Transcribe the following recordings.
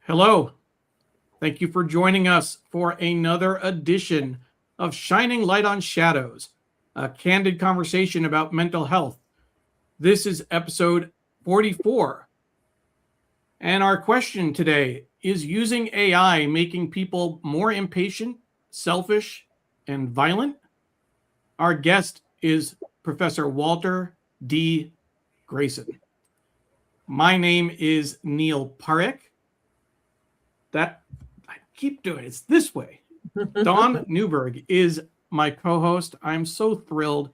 Hello. Thank you for joining us for another edition of Shining Light on Shadows, a candid conversation about mental health. This is episode 44. And our question today is using AI making people more impatient, selfish, and violent? Our guest is Professor Walter D. Greason. My name is Neil Parekh. That I keep doing it's this way. Dawn Neuburg is my co-host. I'm so thrilled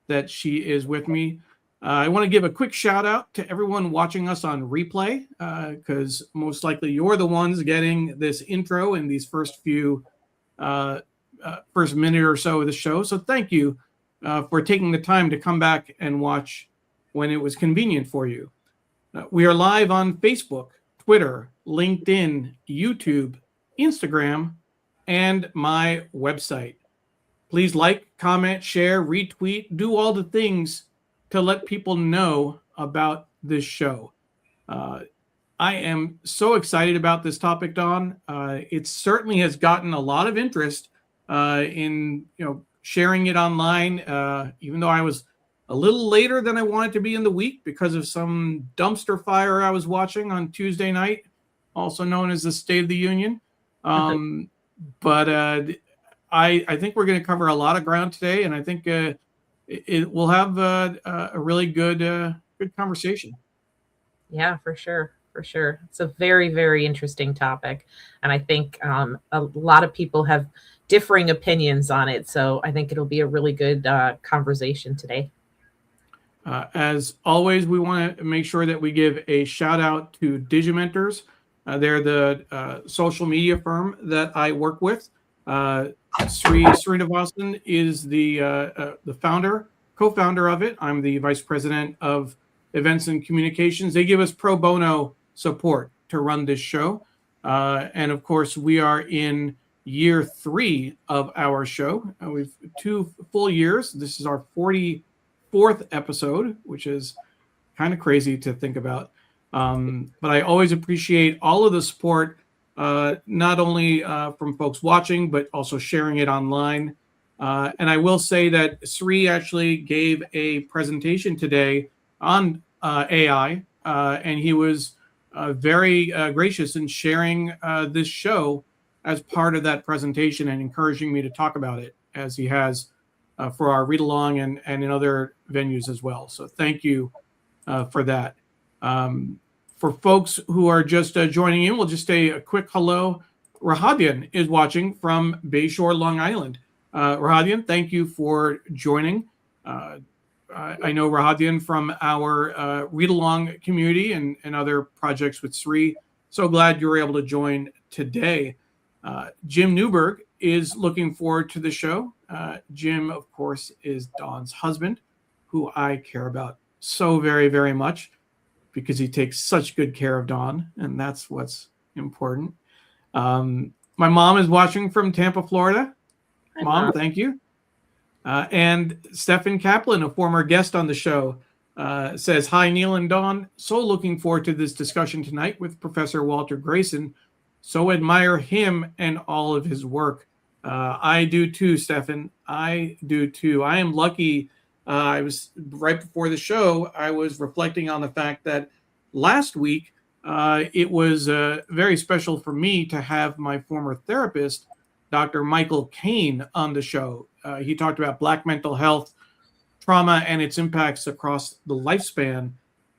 that she is with me. I want to give a quick shout out to everyone watching us on replay, because most likely you're the ones getting this intro in these first minute or so of the show. So thank you for taking the time to come back and watch when it was convenient for you. We are live on Facebook, Twitter, LinkedIn, YouTube, Instagram, and my website. Please like, comment, share, retweet, do all the things to let people know about this show. I am so excited about this topic, Dawn. It certainly has gotten a lot of interest in sharing it online, even though I was a little later than I wanted to be in the week because of some dumpster fire I was watching on Tuesday night, also known as the State of the Union. But I think we're going to cover a lot of ground today, and I think it will have a really good conversation. Yeah, for sure. For sure. It's a very, very interesting topic. And I think a lot of people have differing opinions on it. So I think it'll be a really good conversation today. As always, we want to make sure that we give a shout out to Digimentors. They're the social media firm that I work with. Sri Srinivasan is the founder, co-founder of it. I'm the vice president of events and communications. They give us pro bono support to run this show. And of course, we are in year 3 of our show. We've 2 full years. This is our 44th episode, which is kind of crazy to think about. But I always appreciate all of the support, not only from folks watching, but also sharing it online. And I will say that Sri actually gave a presentation today on AI, and he was very gracious in sharing this show as part of that presentation and encouraging me to talk about it, as he has for our read along and in other venues as well. So thank you for that. For folks who are just joining in, we'll just say a quick hello. Rahadian is watching from Bayshore, Long Island. Rahadian, thank you for joining. I know Rahadian from our read-along community and other projects with Sri. So glad you were able to join today. Jim Neuburg is looking forward to the show. Jim, of course, is Dawn's husband, who I care about so very, very much, because he takes such good care of Dawn, and that's what's important. My mom is watching from Tampa, Florida. Hi, Mom, thank you. And Stefan Kaplan, a former guest on the show, says, hi, Neil and Dawn. So looking forward to this discussion tonight with Professor Walter Greason. So admire him and all of his work. I do too, Stefan. I do too. I am lucky. I was right before the show, I was reflecting on the fact that last week it was very special for me to have my former therapist, Dr. Michael Kane, on the show. He talked about Black mental health, trauma, and its impacts across the lifespan.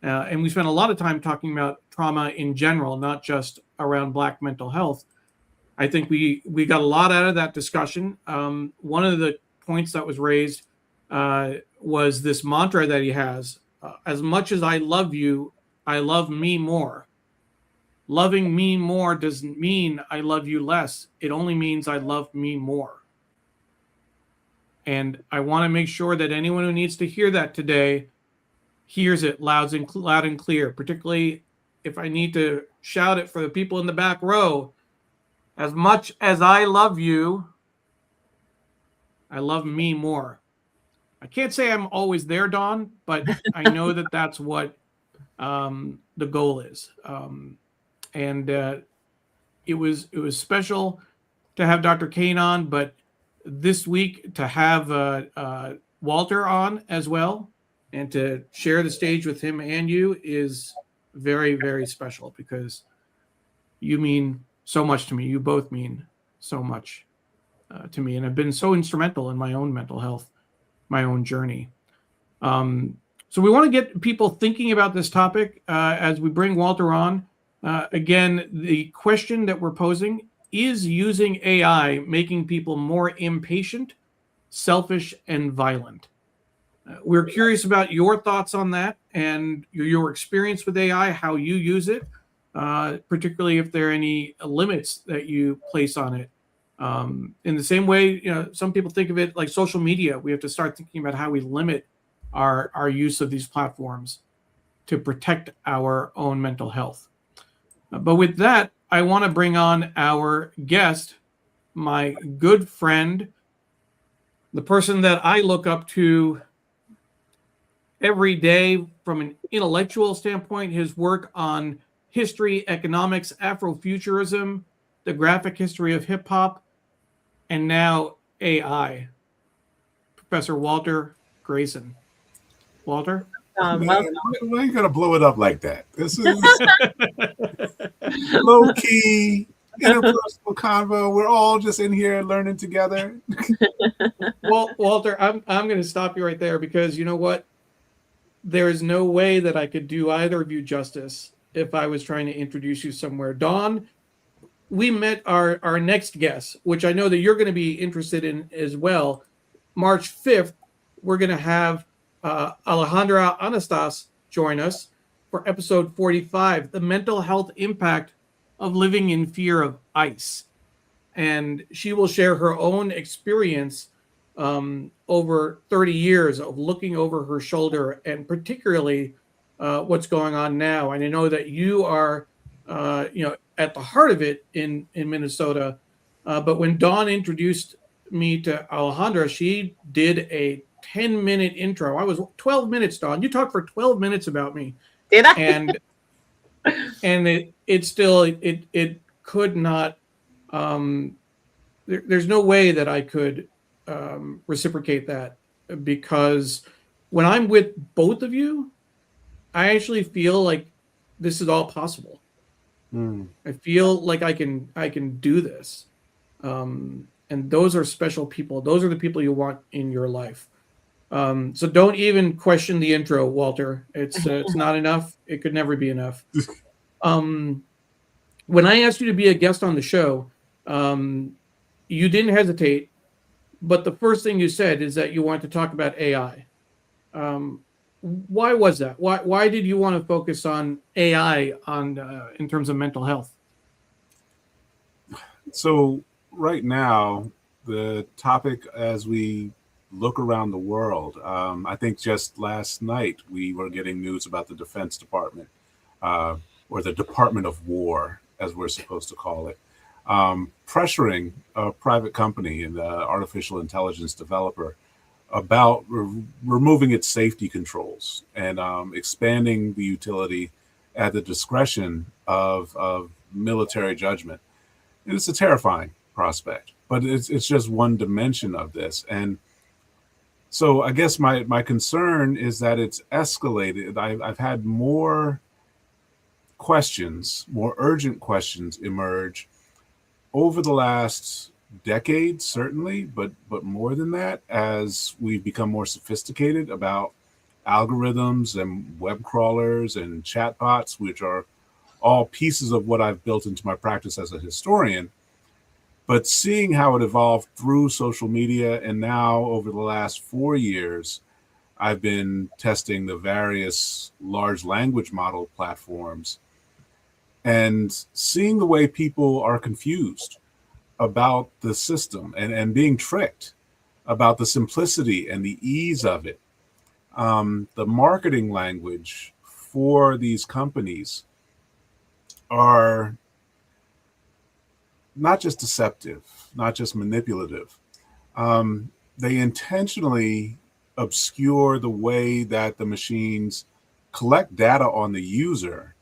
And we spent a lot of time talking about trauma in general, not just around Black mental health. I think we got a lot out of that discussion. One of the points that was raised was this mantra that he has: as much as I love you, I love me more. Loving me more doesn't mean I love you less. It only means I love me more. And I want to make sure that anyone who needs to hear that today hears it loud and clear, particularly if I need to shout it for the people in the back row. As much as I love you, I love me more. I can't say I'm always there, Dawn, but I know that that's what the goal is. And it was special to have Dr. Kane on, but this week to have Walter on as well and to share the stage with him and you is very, very special because you mean so much to me. You both mean so much to me and have been so instrumental in my own mental health, my own journey. So we want to get people thinking about this topic as we bring Walter on. Again, the question that we're posing is using AI making people more impatient, selfish, and violent? We're curious about your thoughts on that and your experience with AI, how you use it, particularly if there are any limits that you place on it. In the same way, some people think of it like social media. We have to start thinking about how we limit our use of these platforms to protect our own mental health. But with that, I want to bring on our guest, my good friend, the person that I look up to every day from an intellectual standpoint, his work on history, economics, Afrofuturism, the graphic history of hip hop, and now AI. Professor Walter Greason. Walter? Man, why are you gonna blow it up like that? This is low key, interpersonal convo. We're all just in here learning together. Well, Walter, I'm going to stop you right there because you know what? There is no way that I could do either of you justice if I was trying to introduce you somewhere. Dawn, we met our next guest, which I know that you're going to be interested in as well. March 5th, we're going to have Alejandra Anastas join us for episode 45, the mental health impact of living in fear of ICE. And she will share her own experience over 30 years of looking over her shoulder and particularly what's going on now. And I know that you are, at the heart of it in Minnesota. But when Dawn introduced me to Alejandra, she did a 10-minute intro. I was 12 minutes, Dawn. You talked for 12 minutes about me. Did I? And it could not. There's no way that I could reciprocate that because when I'm with both of you, I actually feel like this is all possible. I feel like I can do this. And those are special people. Those are the people you want in your life. So don't even question the intro, Walter. It's not enough. It could never be enough. When I asked you to be a guest on the show, you didn't hesitate. But the first thing you said is that you want to talk about AI. Why was that? Why did you want to focus on AI in terms of mental health? So right now, the topic as we look around the world, I think just last night we were getting news about the Defense Department, or the Department of War, as we're supposed to call it, pressuring a private company and the artificial intelligence developer about removing its safety controls and expanding the utility at the discretion of military judgment. And it's a terrifying prospect, but it's just one dimension of this. And so I guess my concern is that it's escalated. I've had more questions, more urgent questions emerge over the last decade, certainly, but more than that, as we've become more sophisticated about algorithms and web crawlers and chatbots, which are all pieces of what I've built into my practice as a historian. But seeing how it evolved through social media, and now over the last 4 years, I've been testing the various large language model platforms and seeing the way people are confused about the system and being tricked about the simplicity and the ease of it. The marketing language for these companies are not just deceptive, not just manipulative. They intentionally obscure the way that the machines collect data on the user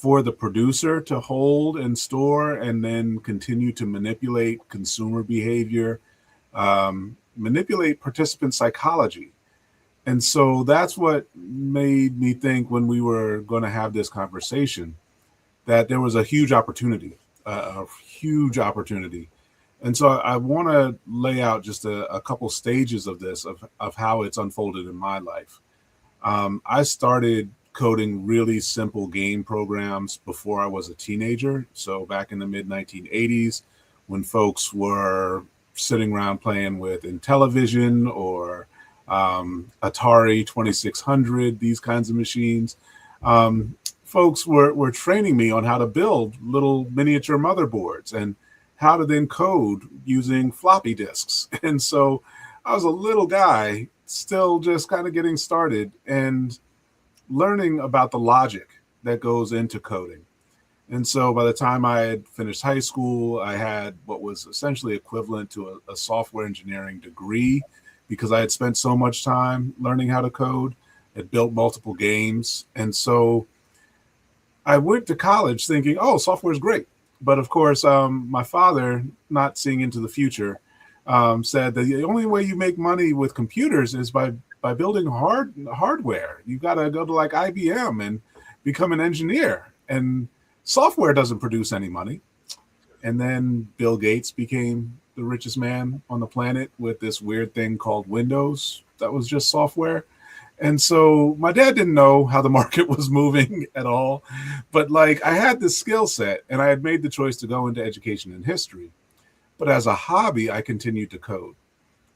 for the producer to hold and store and then continue to manipulate consumer behavior, manipulate participant psychology. And so that's what made me think when we were going to have this conversation that there was a huge opportunity, a huge opportunity. And so I want to lay out just a couple stages of this, of how it's unfolded in my life. I started coding really simple game programs before I was a teenager. So back in the mid 1980s, when folks were sitting around playing with Intellivision or Atari 2600, these kinds of machines, folks were training me on how to build little miniature motherboards and how to then code using floppy disks. And so I was a little guy still just kind of getting started and learning about the logic that goes into coding. And so by the time I had finished high school, I had what was essentially equivalent to a software engineering degree because I had spent so much time learning how to code, had built multiple games. And so I went to college thinking, oh, software is great. But of course, my father, not seeing into the future, said that the only way you make money with computers is by building hardware. You got to go to like IBM and become an engineer. And software doesn't produce any money. And then Bill Gates became the richest man on the planet with this weird thing called Windows that was just software. And so my dad didn't know how the market was moving at all. But like I had this skill set and I had made the choice to go into education and history. But as a hobby, I continued to code.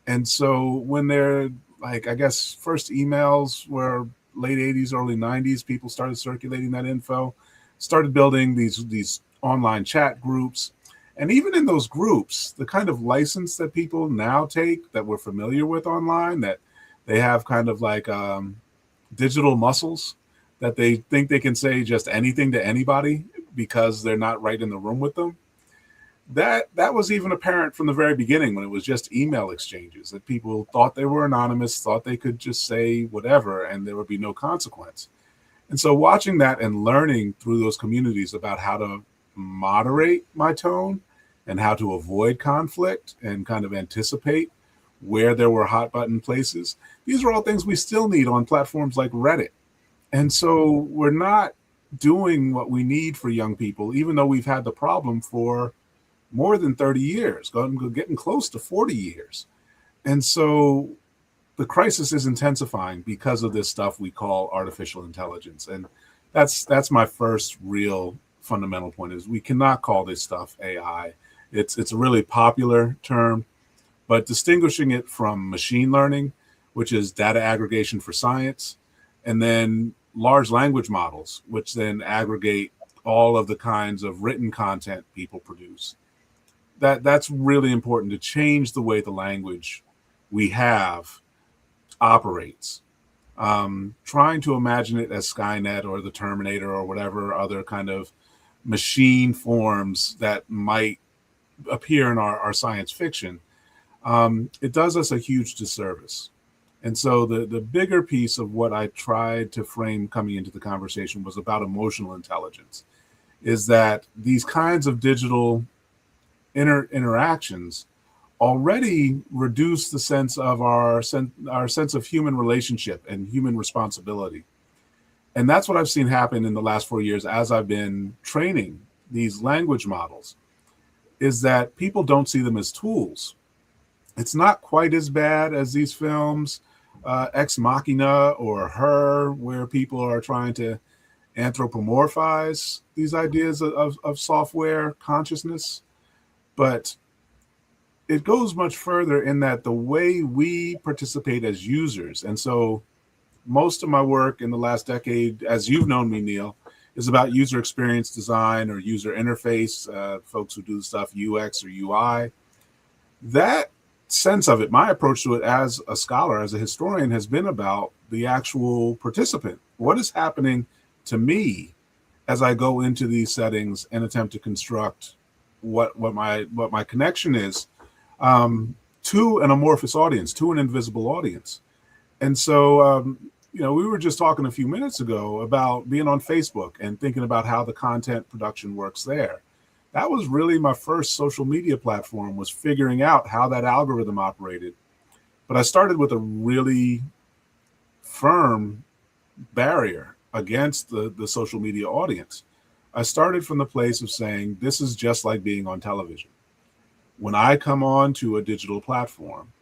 And so when they're like, I guess first emails were late 80s, early 90s, people started circulating that info, started building these online chat groups. And even in those groups, the kind of license that people now take that we're familiar with online, that they have kind of like digital muscles that they think they can say just anything to anybody because they're not right in the room with them. That was even apparent from the very beginning when it was just email exchanges, that people thought they were anonymous, thought they could just say whatever and there would be no consequence. And so watching that and learning through those communities about how to moderate my tone and how to avoid conflict and kind of anticipate where there were hot button places, these are all things we still need on platforms like Reddit. And so we're not doing what we need for young people, even though we've had the problem for more than 30 years, getting close to 40 years. And so the crisis is intensifying because of this stuff we call artificial intelligence. And that's my first real fundamental point, is we cannot call this stuff AI. It's a really popular term, but distinguishing it from machine learning, which is data aggregation for science, and then large language models, which then aggregate all of the kinds of written content people produce. That's really important to change the way the language we have operates. Trying to imagine it as Skynet or the Terminator or whatever other kind of machine forms that might appear in our science fiction, it does us a huge disservice. And so the bigger piece of what I tried to frame coming into the conversation was about emotional intelligence, is that these kinds of digital interactions already reduce the sense of our sense of human relationship and human responsibility. And that's what I've seen happen in the last 4 years as I've been training these language models, is that people don't see them as tools. It's not quite as bad as these films, Ex Machina or Her, where people are trying to anthropomorphize these ideas of software consciousness. But it goes much further in that the way we participate as users, and so most of my work in the last decade, as you've known me, Neil, is about user experience design or user interface, folks who do stuff UX or UI. That sense of it, my approach to it as a scholar, as a historian, has been about the actual participant. What is happening to me as I go into these settings and attempt to construct what my connection is to an amorphous audience, to an invisible audience. And so we were just talking a few minutes ago about being on Facebook and thinking about how the content production works there. That was really my first social media platform, was figuring out how that algorithm operated. But I started with a really firm barrier against the social media audience. I started from the place of saying, this is just like being on television. When I come on to a digital platform,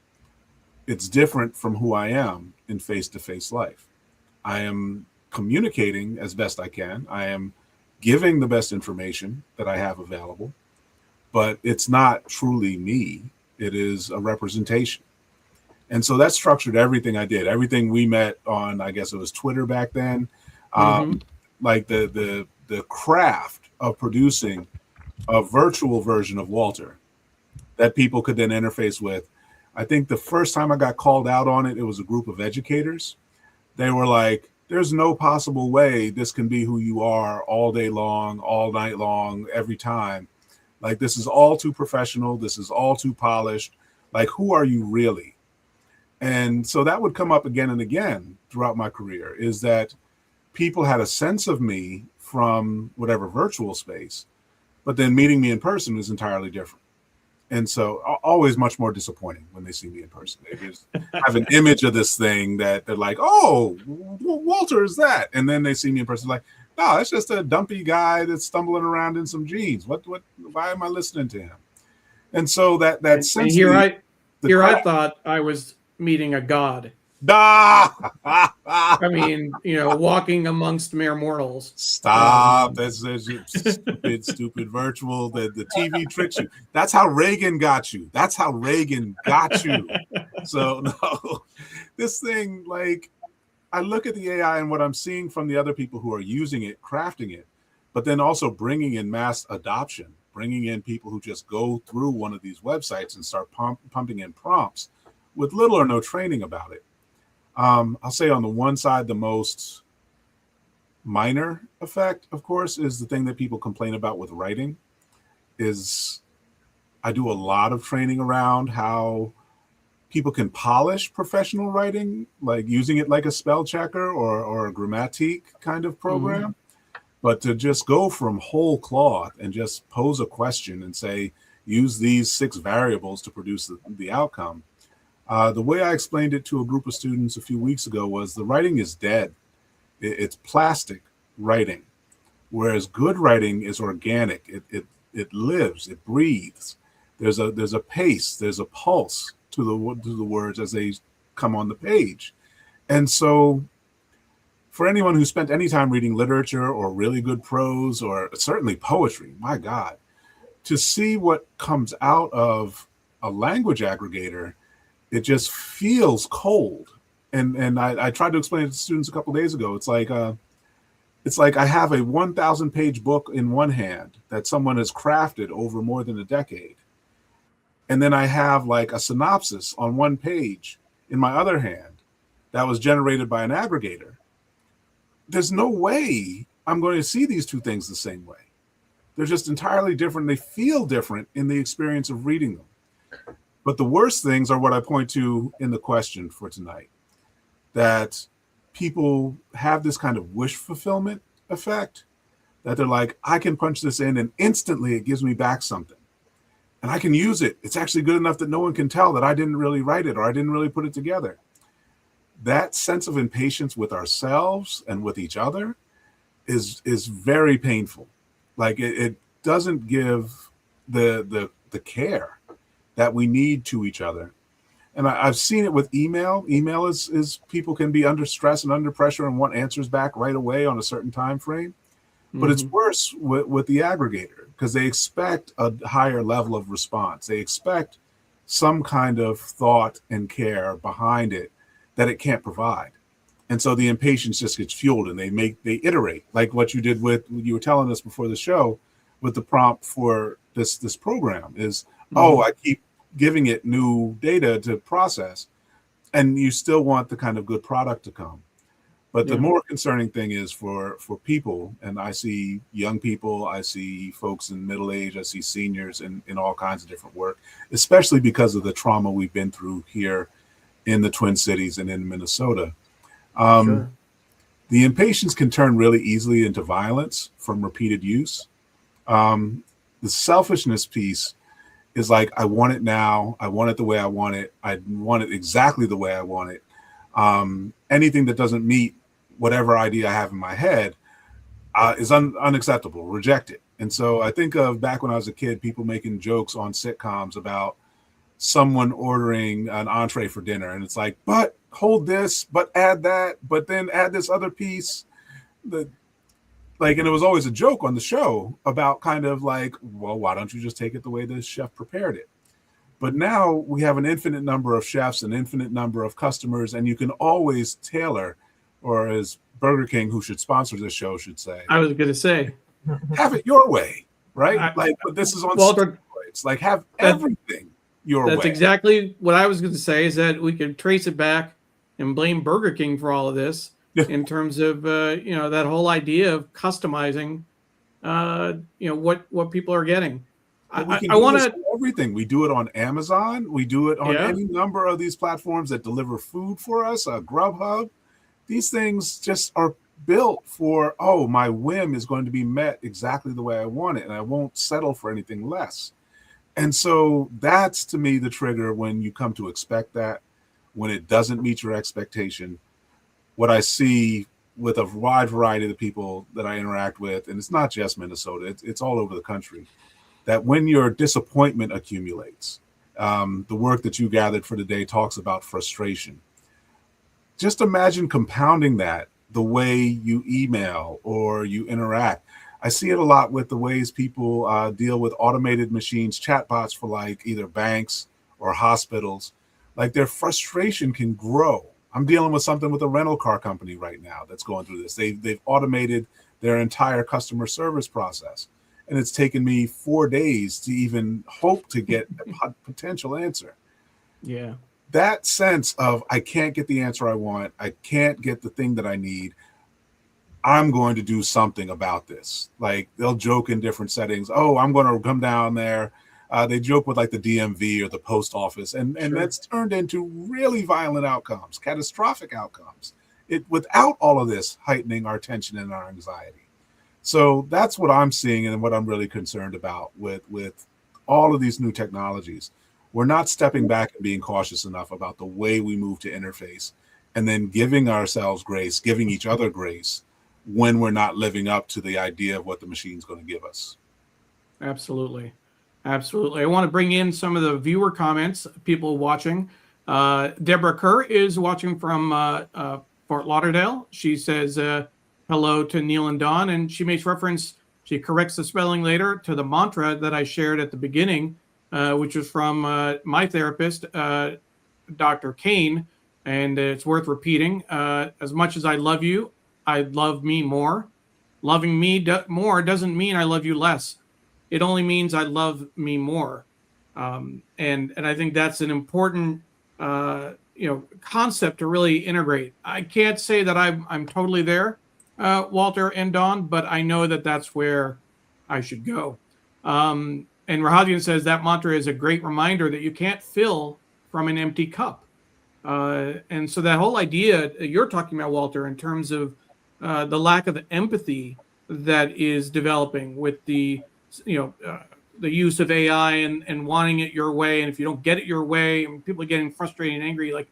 it's different from who I am in face-to-face life. I am communicating as best I can. I am giving the best information that I have available, but it's not truly me. It is a representation. And so that structured everything I did. Everything we met on, I guess it was Twitter back then, like the craft of producing a virtual version of Walter that people could then interface with. I think the first time I got called out on it, it was a group of educators. They were like, there's no possible way this can be who you are all day long, all night long, every time. Like, this is all too professional. This is all too polished. Like, who are you really? And so that would come up again and again throughout my career, is that people had a sense of me from whatever virtual space, but then meeting me in person is entirely different. And so always much more disappointing when they see me in person. They just have an image of this thing that they're like, oh, Walter is that. And then they see me in person like, no, it's just a dumpy guy that's stumbling around in some jeans. Why am I listening to him? And so that sense. And here I thought I was meeting a god. I mean, walking amongst mere mortals. Stop. That's stupid virtual. The TV tricks you. That's how Reagan got you. So no, this thing, like, I look at the AI and what I'm seeing from the other people who are using it, crafting it, but then also bringing in mass adoption, bringing in people who just go through one of these websites and start pumping in prompts with little or no training about it. I'll say on the one side, the most minor effect, of course, is the thing that people complain about with writing. Is I do a lot of training around how people can polish professional writing, like using it like a spell checker or a grammatique kind of program. But to just go from whole cloth and just pose a question and say, use these 6 variables to produce the outcome. The way I explained it to a group of students a few weeks ago was the writing is dead. It's plastic writing, whereas good writing is organic. It lives, it breathes. There's a pace, there's a pulse to the words as they come on the page. And so for anyone who spent any time reading literature or really good prose or certainly poetry, my God, to see what comes out of a language aggregator, it just feels cold. And I tried to explain it to students a couple of days ago. It's like I have a 1,000-page book in one hand that someone has crafted over more than a decade. And then I have like a synopsis on one page in my other hand that was generated by an aggregator. There's no way I'm going to see these two things the same way. They're just entirely different. They feel different in the experience of reading them. But the worst things are what I point to in the question for tonight, that people have this kind of wish fulfillment effect, that they're like, I can punch this in and instantly it gives me back something. And I can use it. It's actually good enough that no one can tell that I didn't really write it or I didn't really put it together. That sense of impatience with ourselves and with each other is very painful. Like it doesn't give the care that we need to each other. And I've seen it with email. Email is people can be under stress and under pressure and want answers back right away on a certain time frame. But it's worse with the aggregator because they expect a higher level of response. They expect some kind of thought and care behind it that it can't provide. And so the impatience just gets fueled and they iterate, like what you did with, you were telling us before the show with the prompt for this program is, I keep giving it new data to process, and you still want the kind of good product to come. But the more concerning thing is for people, and I see young people, I see folks in middle age, I see seniors in all kinds of different work, especially because of the trauma we've been through here in the Twin Cities and in Minnesota. Sure. The impatience can turn really easily into violence from repeated use. The selfishness piece is like, I want it now. I want it the way I want it. I want it exactly the way I want it. Anything that doesn't meet whatever idea I have in my head is unacceptable, reject it. And so I think of back when I was a kid, people making jokes on sitcoms about someone ordering an entree for dinner. And it's like, but hold this, but add that, but then add this other piece. The, like, and it was always a joke on the show about kind of like, well, why don't you just take it the way the chef prepared it? But now we have an infinite number of chefs, an infinite number of customers, and you can always tailor, or as Burger King, who should sponsor this show, should say, I was going to say, have it your way, right? Like, but this is on Walter, steroids. Like, have everything your way. That's exactly what I was going to say, is that we could trace it back and blame Burger King for all of this in terms of, that whole idea of customizing, what people are getting. I want to everything. We do it on Amazon. We do it on any number of these platforms that deliver food for us. Grubhub. These things just are built for, my whim is going to be met exactly the way I want it, and I won't settle for anything less. And so that's, to me, the trigger when you come to expect that, when it doesn't meet your expectation. What I see with a wide variety of the people that I interact with, and it's not just Minnesota, it's all over the country, that when your disappointment accumulates, the work that you gathered for the day talks about frustration. Just imagine compounding that the way you email or you interact. I see it a lot with the ways people deal with automated machines, chatbots for like either banks or hospitals. Like, their frustration can grow. I'm dealing with something with a rental car company right now that's going through this. They've automated their entire customer service process. And it's taken me 4 days to even hope to get a potential answer. Yeah. That sense of, I can't get the answer I want, I can't get the thing that I need, I'm going to do something about this. Like, they'll joke in different settings, I'm going to come down there. They joke with like the DMV or the post office, and that's turned into really violent outcomes, catastrophic outcomes, without all of this heightening our tension and our anxiety. So that's what I'm seeing and what I'm really concerned about with all of these new technologies. We're not stepping back and being cautious enough about the way we move to interface, and then giving ourselves grace, giving each other grace when we're not living up to the idea of what the machine's going to give us. Absolutely. Absolutely. I want to bring in some of the viewer comments, people watching. Deborah Kerr is watching from Fort Lauderdale. She says hello to Neil and Don, and she makes reference, she corrects the spelling later, to the mantra that I shared at the beginning, which was from my therapist, Dr. Kane, and it's worth repeating. As much as I love you, I love me more. Loving me more doesn't mean I love you less. It only means I love me more. And I think that's an important concept to really integrate. I can't say that I'm totally there, Walter and Don, but I know that that's where I should go. And Rahadian says that mantra is a great reminder that you can't fill from an empty cup. And so that whole idea you're talking about, Walter, in terms of the lack of empathy that is developing with the use of AI and wanting it your way. And if you don't get it your way, and people are getting frustrated and angry, like,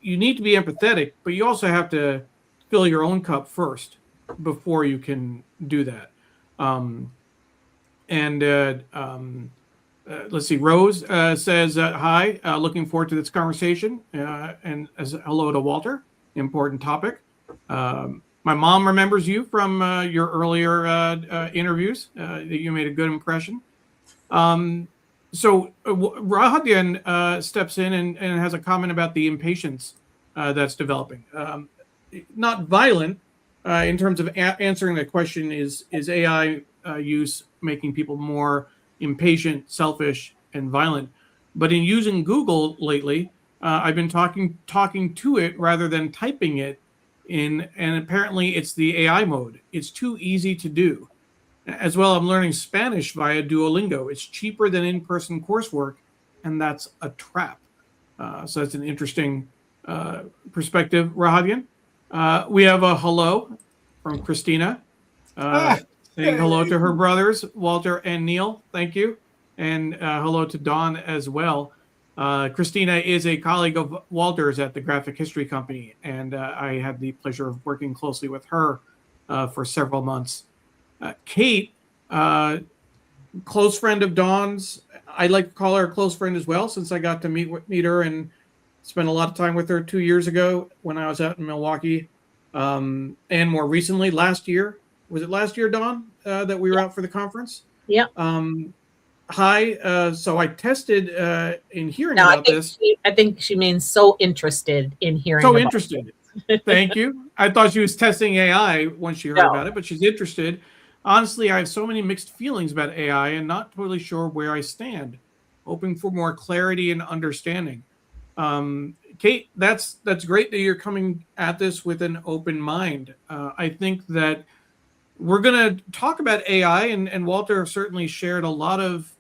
you need to be empathetic, but you also have to fill your own cup first before you can do that. Let's see. Rose says, hi, looking forward to this conversation. And as hello to Walter, important topic. My mom remembers you from your earlier interviews. That you made a good impression. So Rahadian steps in and has a comment about the impatience that's developing. Not violent in terms of answering the question, is AI use making people more impatient, selfish, and violent? But in using Google lately, I've been talking to it rather than typing it in, and apparently it's the AI mode. It's too easy to do. As well, I'm learning Spanish via Duolingo. It's cheaper than in-person coursework, and that's a trap. So that's an interesting perspective, Rahadian. We have a hello from Christina, saying hello to her brothers, Walter and Neil. Thank you. And hello to Dawn as well. Christina is a colleague of Walter's at the Graphic History Company, and I had the pleasure of working closely with her for several months. Kate, close friend of Dawn's. I'd like to call her a close friend as well, since I got to meet her and spent a lot of time with her 2 years ago when I was out in Milwaukee, and more recently last year. Was it last year, Dawn, that we were out for the conference? Yeah. Hi. So I tested in hearing about this. I think she means so interested in hearing. So interested. Thank you. I thought she was testing AI when she heard about it, but she's interested. Honestly, I have so many mixed feelings about AI and not totally sure where I stand. Hoping for more clarity and understanding. Kate, that's great that you're coming at this with an open mind. I think that we're going to talk about AI, and Walter certainly shared a lot of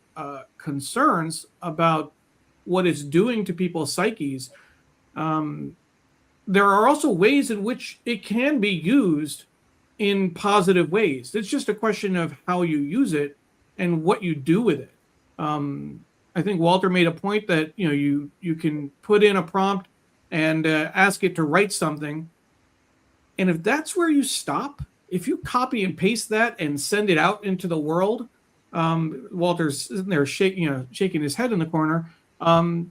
concerns about what it's doing to people's psyches. There are also ways in which it can be used in positive ways. It's just a question of how you use it and what you do with it. I think Walter made a point that you can put in a prompt and ask it to write something, and if that's where you stop, if you copy and paste that and send it out into the world, Walter's sitting there shaking his head in the corner.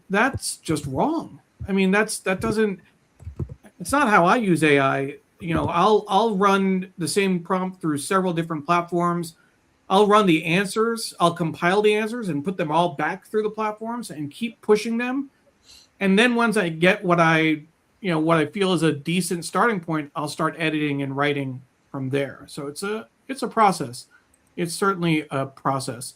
That's just wrong. I mean, it's not how I use AI. I'll run the same prompt through several different platforms. I'll run the answers. I'll compile the answers and put them all back through the platforms and keep pushing them. And then once I get what I feel is a decent starting point, I'll start editing and writing from there. So it's a process. It's certainly a process.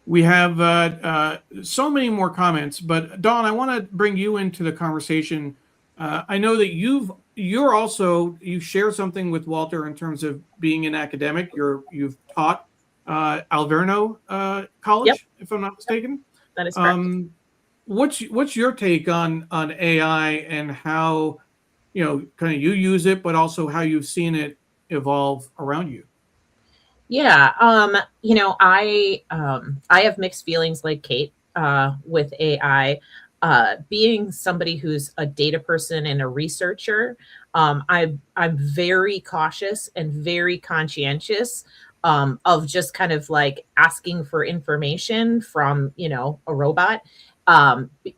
We have so many more comments, but Dawn, I want to bring you into the conversation. I know that you share something with Walter in terms of being an academic. You've taught Alverno College, Yep. if I'm not mistaken. That is correct. What's your take on AI and how kind of you use it, but also how you've seen it evolve around you? Yeah, I have mixed feelings like Kate with AI. Being somebody who's a data person and a researcher, I'm very cautious and very conscientious of just kind of like asking for information from a robot,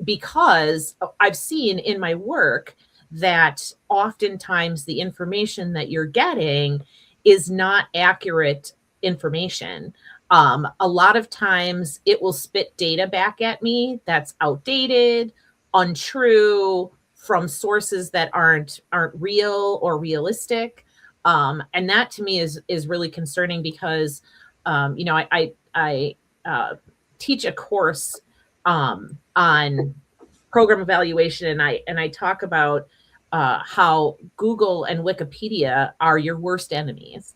because I've seen in my work that oftentimes the information that you're getting is not accurate information. A lot of times it will spit data back at me that's outdated, untrue, from sources that aren't real or realistic. And that to me is really concerning because I teach a course on program evaluation, and I talk about how Google and Wikipedia are your worst enemies.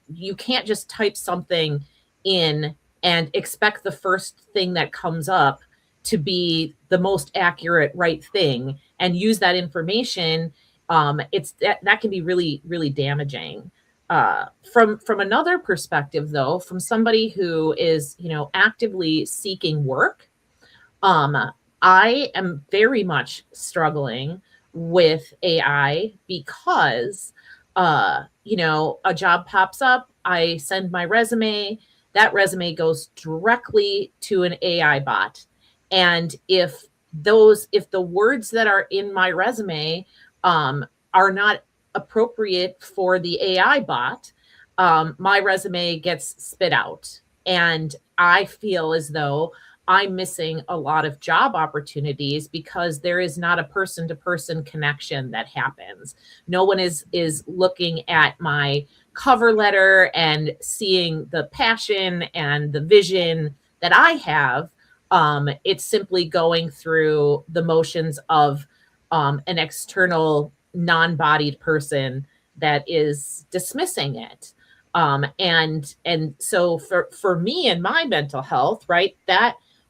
You can't just type something in and expect the first thing that comes up to be the most accurate, right thing, and use that information. That can be really, really damaging. From another perspective, though, from somebody who is actively seeking work, I am very much struggling with AI because a job pops up, I send my resume, that resume goes directly to an AI bot. And if the words that are in my resume are not appropriate for the AI bot, my resume gets spit out. And I feel as though I'm missing a lot of job opportunities because there is not a person-to-person connection that happens. No one is looking at my cover letter and seeing the passion and the vision that I have. It's simply going through the motions of an external non-bodied person that is dismissing it. And so for me and my mental health, right,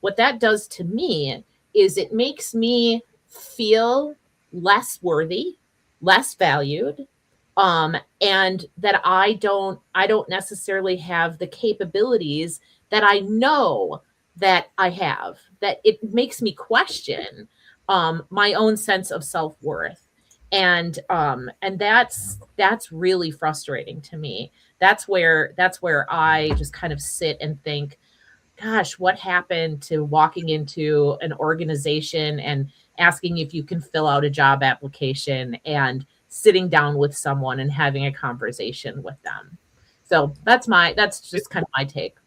what that does to me is it makes me feel less worthy, less valued, and that I don't necessarily have the capabilities that I know that I have. That it makes me question my own sense of self-worth, and that's really frustrating to me. That's where I just kind of sit and think, gosh, what happened to walking into an organization and asking if you can fill out a job application and sitting down with someone and having a conversation with them? So that's just kind of my take.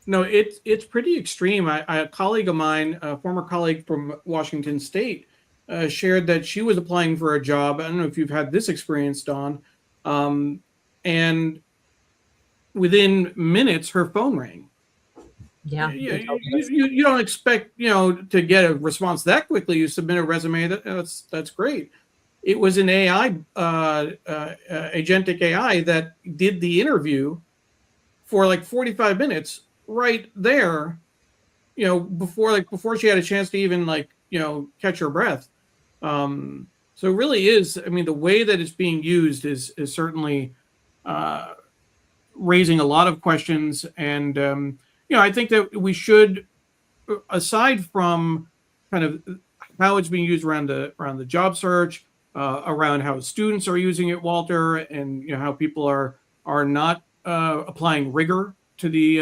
No, it's pretty extreme. A colleague of mine, a former colleague from Washington State, shared that she was applying for a job. I don't know if you've had this experience, Dawn, and within minutes, her phone rang. Yeah. You don't expect to get a response that quickly. You submit a resume. That's great. It was an AI, agentic AI that did the interview for like 45 minutes right there, before she had a chance to even catch her breath. So it really is. I mean, the way that it's being used is certainly raising a lot of questions, and I think that we should, aside from kind of how it's being used around the job search, around how students are using it, Walter, and how people are not applying rigor to the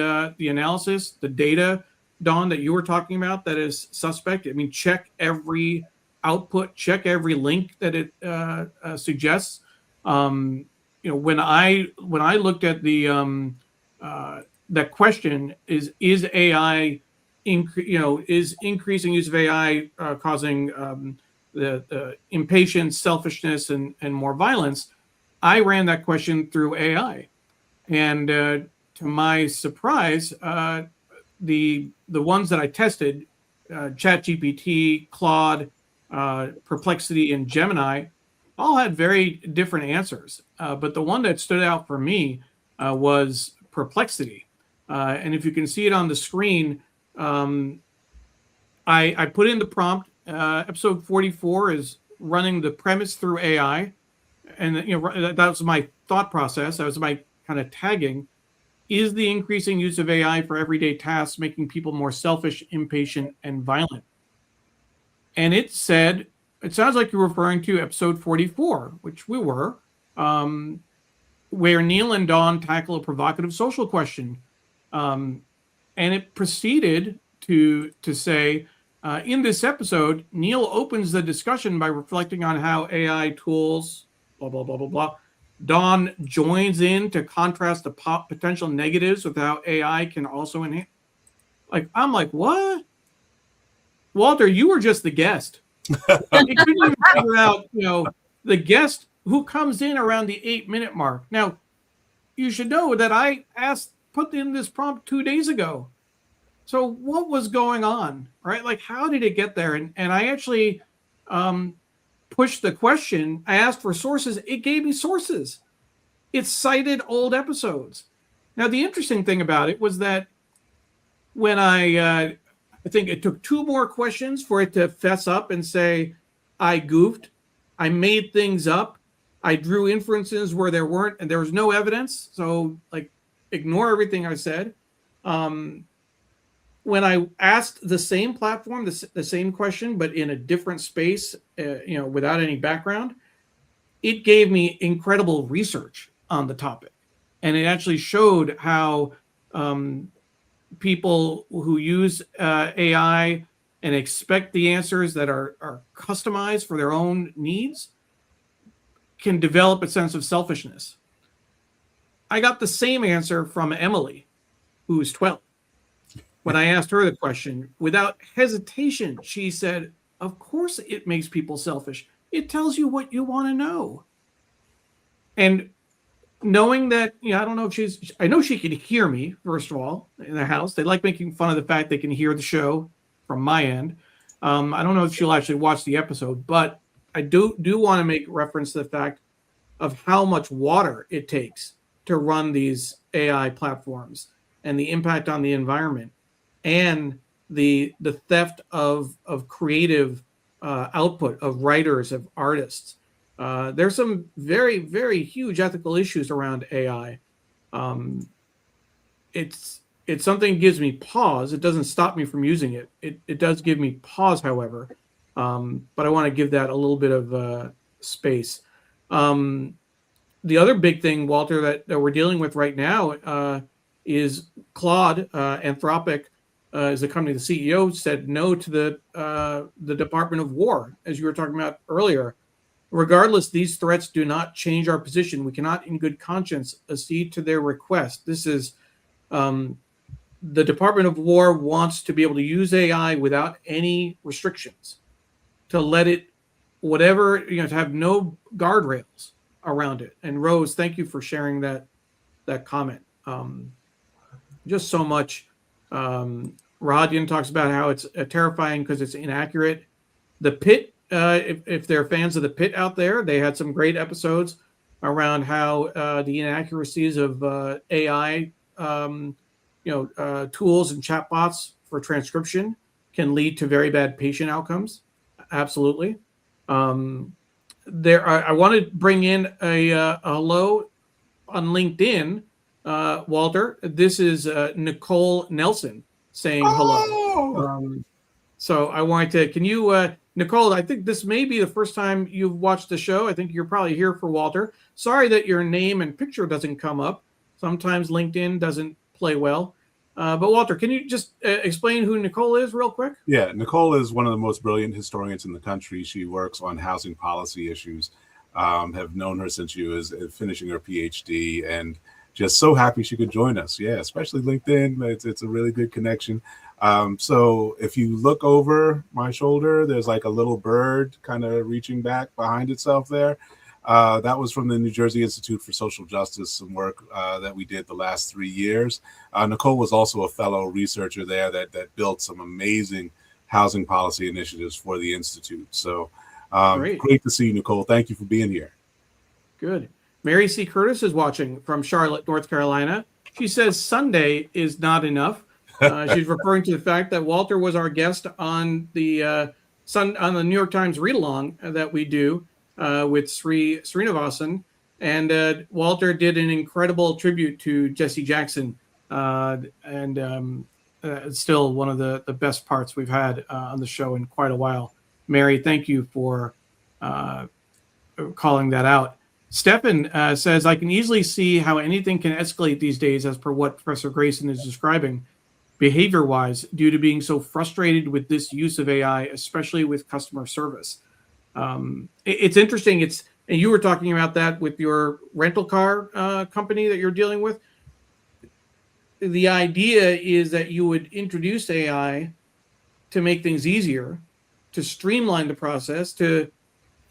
analysis, the data, Dawn, that you were talking about, that is suspect. I mean, check every output, check every link that it suggests. When I looked at the that question, is AI is increasing use of AI causing the impatience, selfishness, and more violence, I ran that question through AI, and to my surprise, the ones that I tested, ChatGPT, Claude, Perplexity, and Gemini, all had very different answers. But the one that stood out for me was Perplexity. And if you can see it on the screen, I put in the prompt. Episode 44 is running the premise through AI. And that was my thought process. That was my kind of tagging. Is the increasing use of AI for everyday tasks making people more selfish, impatient, and violent? And it said, it sounds like you're referring to episode 44, which we were, where Neil and Dawn tackle a provocative social question. And it proceeded to say, in this episode, Neil opens the discussion by reflecting on how AI tools, blah, blah, blah, blah, blah. Dawn joins in to contrast the potential negatives with how AI can also enhance. I'm like, what? Walter, you were just the guest. You couldn't even figure out, the guest who comes in around the 8-minute mark. Now, you should know that I put in this prompt 2 days ago. So what was going on, right? Like, how did it get there? And I actually pushed the question. I asked for sources. It gave me sources. It cited old episodes. Now, the interesting thing about it was that when I think it took 2 more questions for it to fess up and say, I goofed, I made things up, I drew inferences where there weren't, and there was no evidence. So, ignore everything I said. When I asked the same platform, the same question, but in a different space, without any background, it gave me incredible research on the topic. And it actually showed how people who use AI and expect the answers that are customized for their own needs can develop a sense of selfishness. I got the same answer from Emily, who's 12. When I asked her the question, without hesitation, she said, of course it makes people selfish. It tells you what you want to know. And knowing that, I don't know if I know she can hear me, first of all, in the house. They like making fun of the fact they can hear the show from my end. I don't know if she'll actually watch the episode, but I do want to make reference to the fact of how much water it takes to run these AI platforms and the impact on the environment and the theft of creative output of writers, of artists. There's some very, very huge ethical issues around AI. It's something that gives me pause. It doesn't stop me from using it. It does give me pause, however. But I want to give that a little bit of space. The other big thing, Walter, that we're dealing with right now is Claude. Anthropic is the company. The CEO said no to the Department of War, as you were talking about earlier. Regardless, these threats do not change our position. We cannot, in good conscience, accede to their request. This is the Department of War wants to be able to use AI without any restrictions, to let it, whatever, to have no guardrails around it. And Rose, thank you for sharing that comment. Just so much. Rahadian talks about how it's terrifying because it's inaccurate. The Pit, if there are fans of The Pit out there, they had some great episodes around how the inaccuracies of AI, tools and chatbots for transcription can lead to very bad patient outcomes. Absolutely. I want to bring in a hello on LinkedIn, Walter. This is Nicole Nelson saying hello. So I wanted to, can you, Nicole, I think this may be the first time you've watched the show. I think you're probably here for Walter. Sorry that your name and picture doesn't come up. Sometimes LinkedIn doesn't play well. But Walter, can you just explain who Nicole is real quick? Yeah, Nicole is one of the most brilliant historians in the country. She works on housing policy issues. Have known her since she was finishing her PhD, and just so happy she could join us. Yeah, especially LinkedIn. It's a really good connection. So if you look over my shoulder, there's like a little bird kind of reaching back behind itself there. That was from the New Jersey Institute for Social Justice, some work that we did the last 3 years. Nicole was also a fellow researcher there that built some amazing housing policy initiatives for the Institute. So great to see you, Nicole. Thank you for being here. Good. Mary C. Curtis is watching from Charlotte, North Carolina. She says Sunday is not enough. She's referring to the fact that Walter was our guest on the New York Times read-along that we do with Srinivasan, and Walter did an incredible tribute to Jesse Jackson, and it's still one of the best parts we've had on the show in quite a while. Mary, thank you for calling that out. Stefan says, I can easily see how anything can escalate these days, as per what Professor Greason is describing, behavior-wise, due to being so frustrated with this use of AI, especially with customer service. It's interesting. And you were talking about that with your rental car company that you're dealing with. The idea is that you would introduce AI to make things easier, to streamline the process, to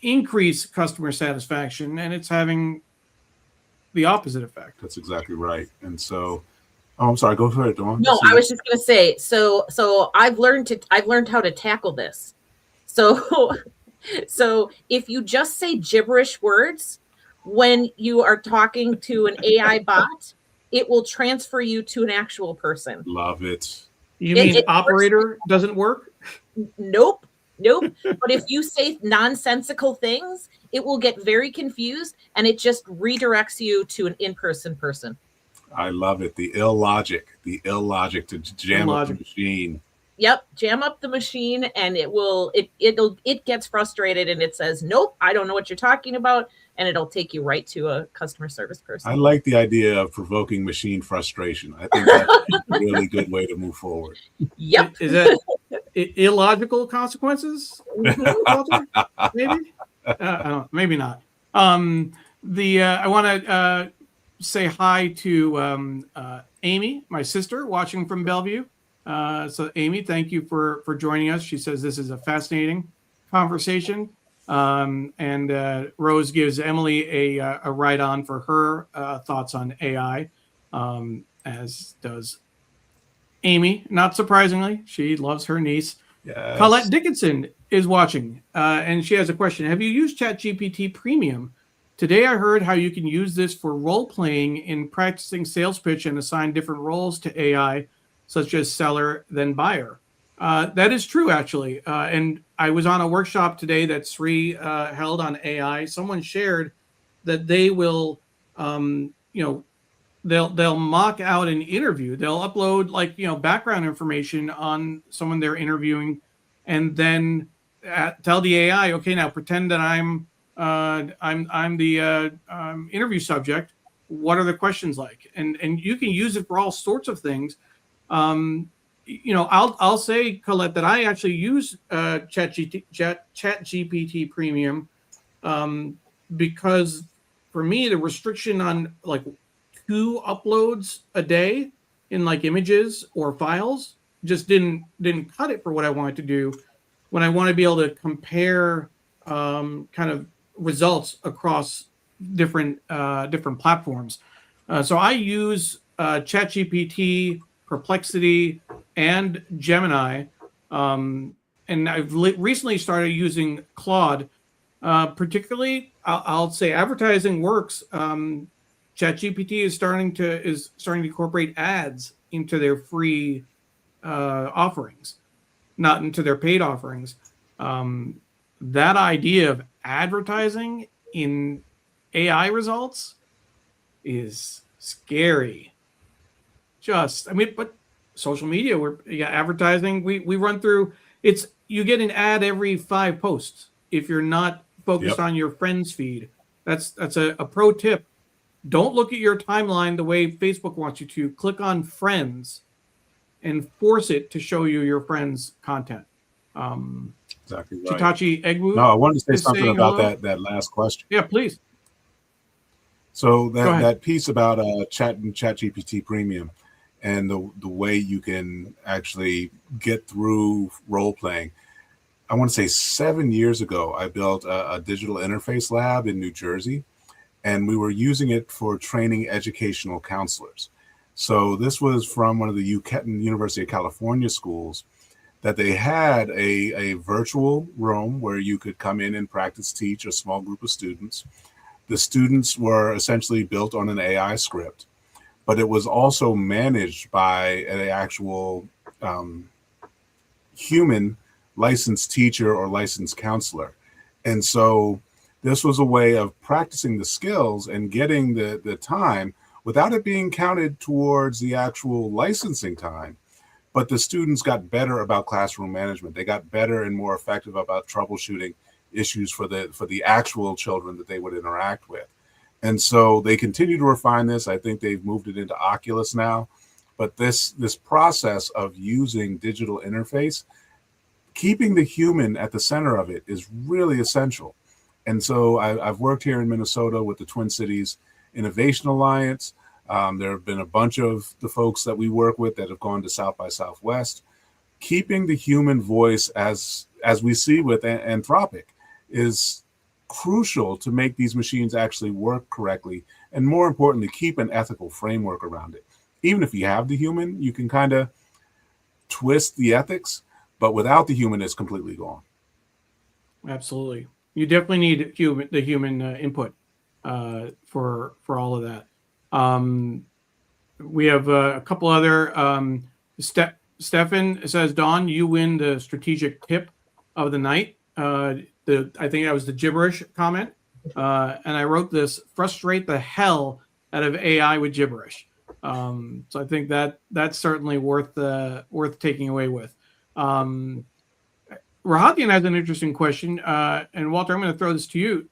increase customer satisfaction, and it's having the opposite effect. That's exactly right. And so, I'm sorry, go ahead, Dawn. No, I was just going to say, so I've learned how to tackle this. So if you just say gibberish words when you are talking to an AI bot, it will transfer you to an actual person. Love it. You mean operator doesn't work? Nope. But if you say nonsensical things, it will get very confused, and it just redirects you to an in-person person. I love it. The illogic to jam up the machine. Yep, jam up the machine, and it gets frustrated, and it says, nope, I don't know what you're talking about, and it'll take you right to a customer service person. I like the idea of provoking machine frustration. I think that's a really good way to move forward. Yep. Is that illogical consequences? Maybe? I don't know, maybe not. I want to say hi to Amy, my sister, watching from Bellevue. So Amy, thank you for joining us. She says this is a fascinating conversation. And Rose gives Emily a ride on for her thoughts on AI, as does Amy. Not surprisingly, she loves her niece. Yes. Colette Dickinson is watching, and she has a question. Have you used ChatGPT Premium? Today I heard how you can use this for role-playing in practicing sales pitch and assign different roles to AI, such as seller then buyer. That is true, actually. And I was on a workshop today that Sri held on AI. Someone shared that they will, they'll mock out an interview. They'll upload background information on someone they're interviewing, and then tell the AI, okay, now pretend that I'm the interview subject. What are the questions like? And you can use it for all sorts of things. I'll say, Colette, that I actually use ChatGPT Premium because for me the restriction on like 2 uploads a day in like images or files just didn't cut it for what I wanted to do when I want to be able to compare kind of results across different platforms. So I use ChatGPT, Perplexity, and Gemini, and I've recently started using Claude. Particularly, I'll say advertising works. ChatGPT is starting to incorporate ads into their free offerings, not into their paid offerings. That idea of advertising in AI results is scary. But social media, advertising, we run through, you get an ad every 5 posts if you're not focused on your friends feed. That's a pro tip. Don't look at your timeline the way Facebook wants you to. Click on friends and force it to show you your friends' content. Exactly right. Chitachi Egwu. No, I wanted to say something about that last question. Yeah, please. So that piece about ChatGPT Premium and the way you can actually get through role playing. I want to say 7 years ago, I built a digital interface lab in New Jersey, and we were using it for training educational counselors. So this was from one of the University of California schools that they had a virtual room where you could come in and practice teach a small group of students. The students were essentially built on an AI script, but it was also managed by an actual human licensed teacher or licensed counselor. And so this was a way of practicing the skills and getting the time without it being counted towards the actual licensing time. But the students got better about classroom management. They got better and more effective about troubleshooting issues for the actual children that they would interact with. And so they continue to refine this. I think they've moved it into Oculus now. But this process of using digital interface, keeping the human at the center of it is really essential. And so I've worked here in Minnesota with the Twin Cities Innovation Alliance. There have been a bunch of the folks that we work with that have gone to South by Southwest. Keeping the human voice, as we see with Anthropic, is crucial to make these machines actually work correctly, and more importantly, keep an ethical framework around it. Even if you have the human, you can kind of twist the ethics, but without the human, it's completely gone. Absolutely. You definitely need the human input for all of that. We have a couple other. Stefan says, Dawn, you win the strategic tip of the night. I think that was the gibberish comment. And I wrote this: frustrate the hell out of AI with gibberish. So I think that's certainly worth taking away with. Rahatian has an interesting question. And Walter, I'm going to throw this to you.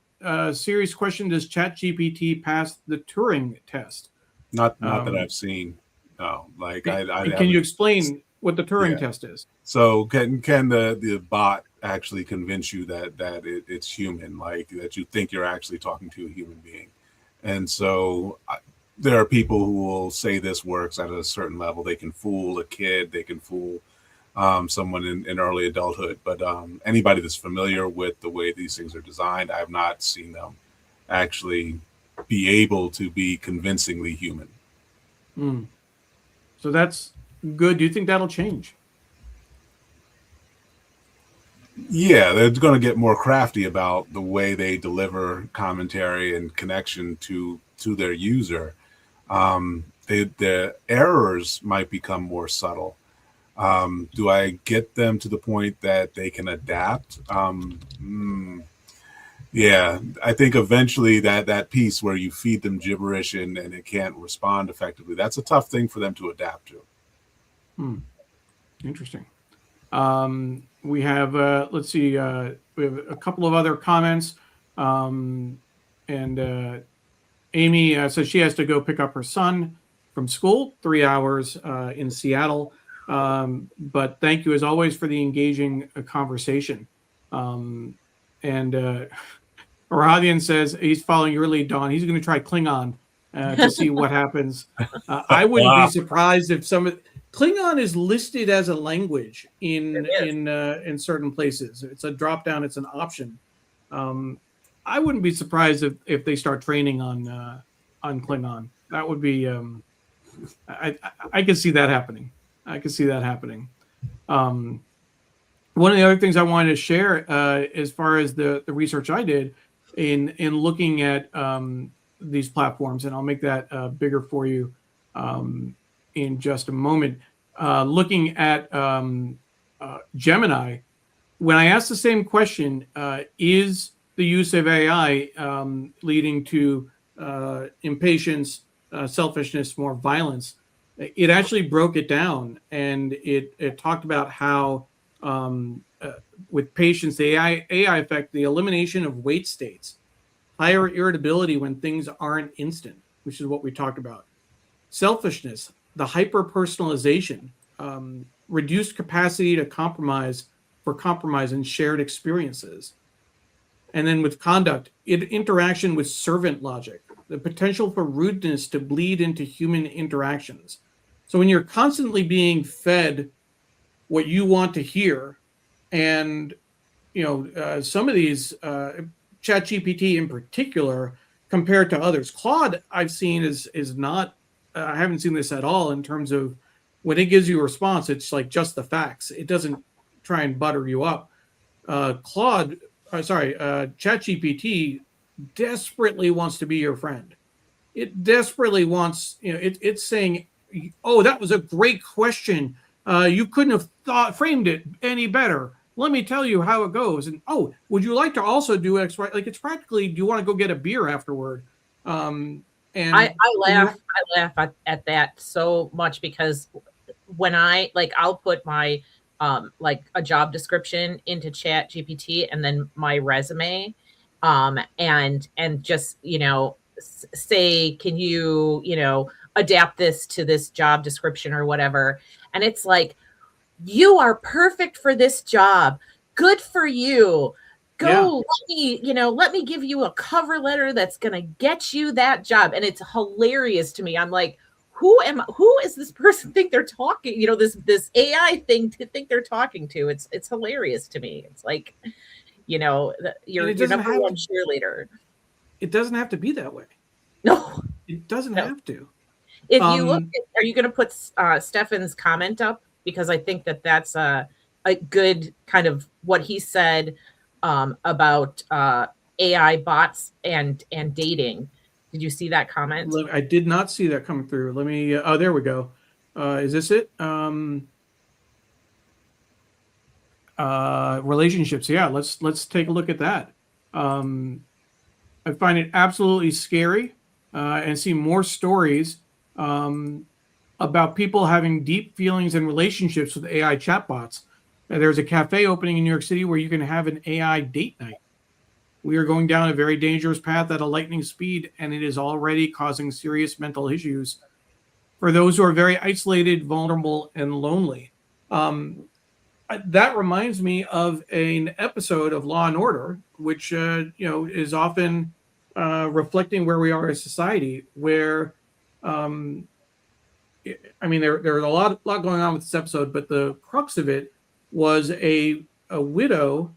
Serious question: does ChatGPT pass the Turing test? Not that I've seen. No, like can you explain what the Turing test is? So can the bot actually convince you that it's human, like that you think you're actually talking to a human being? And so there are people who will say this works at a certain level. They can fool a kid. They can fool someone in early adulthood. But anybody that's familiar with the way these things are designed, I have not seen them actually be able to be convincingly human. So that's good. Do you think that'll change? Yeah, they're going to get more crafty about the way they deliver commentary and connection to their user. The errors might become more subtle. Do I get them to the point that they can adapt? Yeah, I think eventually that piece where you feed them gibberish and it can't respond effectively, that's a tough thing for them to adapt to. Interesting. We have, let's see, we have a couple of other comments. And Amy says she has to go pick up her son from school, 3 hours in Seattle. But thank you, as always, for the engaging conversation. And Rahadian says he's following your lead, Dawn. He's going to try Klingon to see what happens. I wouldn't be surprised if Klingon is listed as a language in certain places. It's a drop down. It's an option. I wouldn't be surprised if they start training on Klingon. That would be. I can see that happening. One of the other things I wanted to share, as far as the research I did in looking at these platforms, and I'll make that bigger for you in just a moment. Looking at Gemini, when I asked the same question, is the use of AI leading to impatience, selfishness, more violence? It actually broke it down, and it talked about how with patience, the AI effect, the elimination of wait states, higher irritability when things aren't instant, which is what we talked about. Selfishness, the hyper-personalization, reduced capacity to compromise and shared experiences. And then with conduct, interaction with servant logic, the potential for rudeness to bleed into human interactions. So when you're constantly being fed what you want to hear, and some of these, ChatGPT in particular, compared to others, Claude I've seen is not. I haven't seen this at all in terms of when it gives you a response, it's like just the facts. It doesn't try and butter you up. ChatGPT desperately wants to be your friend. It desperately wants, it's saying, oh, that was a great question. You couldn't have framed it any better. Let me tell you how it goes. And, oh, would you like to also do X, Y? Like, it's practically, do you want to go get a beer afterward? And I laugh at that so much, because when I'll put my a job description into Chat GPT and then my resume, and just say, can you adapt this to this job description or whatever, and it's like, you are perfect for this job, good for you, go, let me give you a cover letter that's gonna get you that job. And it's hilarious to me. I'm like, who is this person think they're talking, this AI thing to think they're talking to? It's hilarious to me. It's like, you're number one cheerleader. It doesn't have to be that way. No, it doesn't have to. If you look, are you going to put Stefan's comment up? Because I think that's a good kind of what he said about AI bots and dating. Did you see that comment? Look, I did not see that coming through. Let me. Oh, there we go. Is this it? Relationships. Yeah, let's take a look at that. I find it absolutely scary, and see more stories about people having deep feelings and relationships with AI chatbots. There's a cafe opening in New York City where you can have an AI date night. We are going down a very dangerous path at a lightning speed, and it is already causing serious mental issues for those who are very isolated, vulnerable, and lonely. That reminds me of an episode of Law and Order, which is often reflecting where we are as society, where there's a lot going on with this episode, but the crux of it was a widow